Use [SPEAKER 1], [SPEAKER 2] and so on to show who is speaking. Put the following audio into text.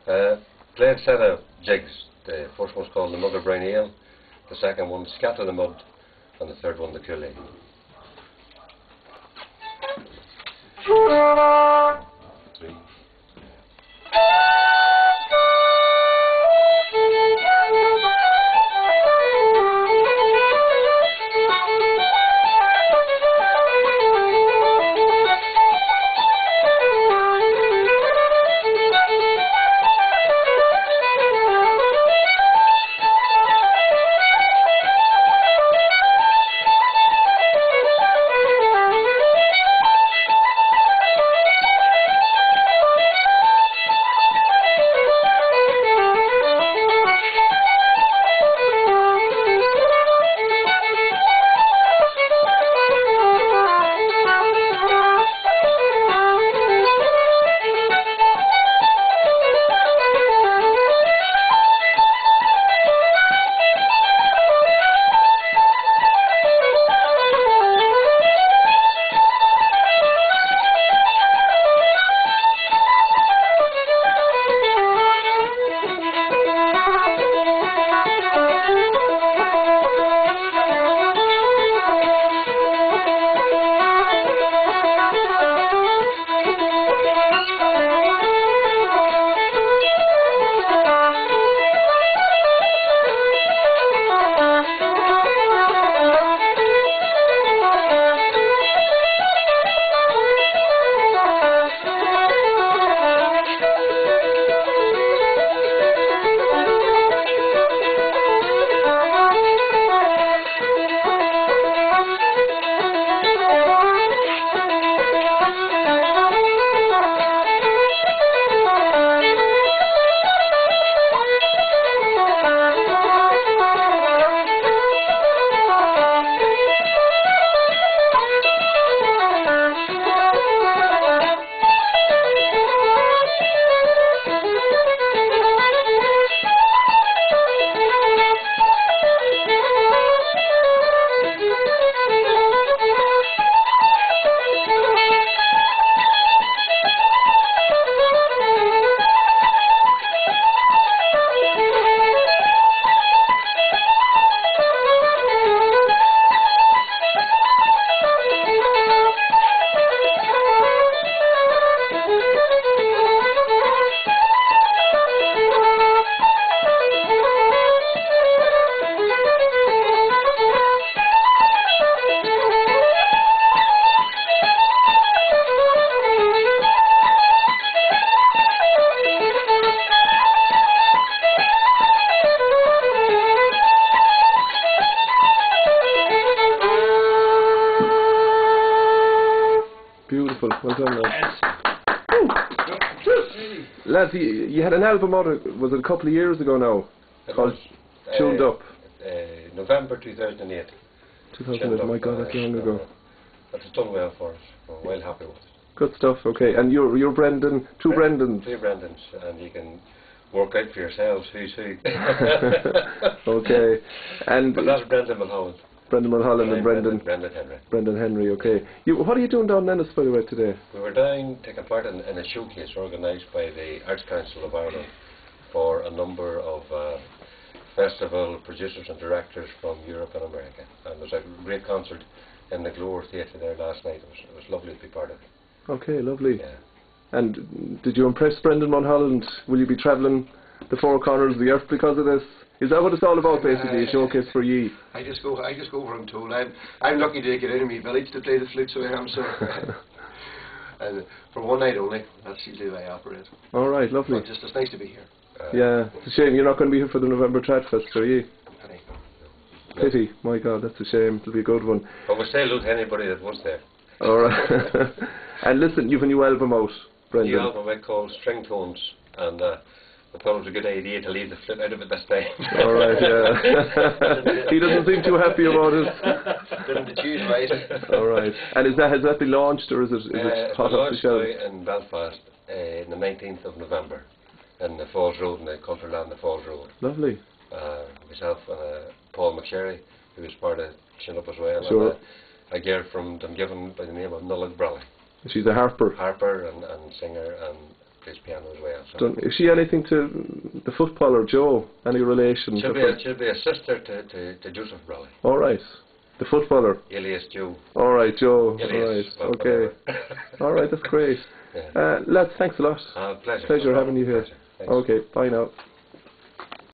[SPEAKER 1] Played a set of jigs. The first one's called the Mugger Brain Ale, the second one Scatter the Mud, and the third one the Cooley. Three.
[SPEAKER 2] Beautiful, well done, lads. Lads, you had an album out, was it a couple of years ago now? Called Tuned Up.
[SPEAKER 1] November 2008.
[SPEAKER 2] 2008, my God, that's long ago.
[SPEAKER 1] That's done well for us. We're well happy with it.
[SPEAKER 2] Good stuff, okay. And you're Brendan, two Brendans.
[SPEAKER 1] Two Brendans, and you can work out for yourselves who's who.
[SPEAKER 2] Okay. And
[SPEAKER 1] but that's Brendan Mulholland.
[SPEAKER 2] Brendan Mulholland and
[SPEAKER 1] Brendan Henry.
[SPEAKER 2] Brendan Henry, okay. What are you doing down in Ennis, by the way, today?
[SPEAKER 1] We were down taking part in a showcase organised by the Arts Council of Ireland for a number of festival producers and directors from Europe and America. And there was a great concert in the Glower Theatre there last night. It was lovely to be part of it.
[SPEAKER 2] Okay, lovely.
[SPEAKER 1] Yeah.
[SPEAKER 2] And did you impress Brendan Mulholland? Will you be travelling the four corners of the earth because of this? Is that what it's all about, basically, a showcase for ye?
[SPEAKER 3] I just go where I'm told. I'm lucky to get out of my village to play the flute, so I am, so... and for one night only, that's usually the way I operate.
[SPEAKER 2] Alright, lovely.
[SPEAKER 3] But it's nice to be here.
[SPEAKER 2] Yeah, it's a shame you're not going to be here for the November Trad Fest, are you? Pity, my God, that's a shame. It'll be a good one.
[SPEAKER 1] But we say hello to anybody that was there.
[SPEAKER 2] Alright. And listen, you've a new album out, Brendan.
[SPEAKER 1] New album I called String Tones, and I thought it was a good idea to leave the flute out of it this time.
[SPEAKER 2] Alright, yeah. He doesn't seem too happy about it.
[SPEAKER 3] Didn't the choose right.
[SPEAKER 2] Alright. And has that been launched, or is it hot off the shelf?
[SPEAKER 1] In Belfast on the 19th of November in the Falls Road, in the Cultural Land, the Falls Road.
[SPEAKER 2] Lovely.
[SPEAKER 1] Myself and Paul McSherry, who was part of Chin Up as well.
[SPEAKER 2] Sure.
[SPEAKER 1] And a girl from Dungiven by the name of Nulla Brally.
[SPEAKER 2] She's a harper.
[SPEAKER 1] Harper and singer and plays piano as well. So.
[SPEAKER 2] Is she anything to the footballer Joe? Any relation?
[SPEAKER 1] She'll be a sister to Joseph Brawley.
[SPEAKER 2] All right. The footballer.
[SPEAKER 1] Elias Joe.
[SPEAKER 2] All right, Joe.
[SPEAKER 1] Elias,
[SPEAKER 2] all right. Okay. All right, that's great.
[SPEAKER 1] Yeah.
[SPEAKER 2] Lads, thanks a lot.
[SPEAKER 1] Pleasure.
[SPEAKER 2] Pleasure
[SPEAKER 1] No
[SPEAKER 2] having you here.
[SPEAKER 1] Pleasure. Thanks.
[SPEAKER 2] Okay, bye now.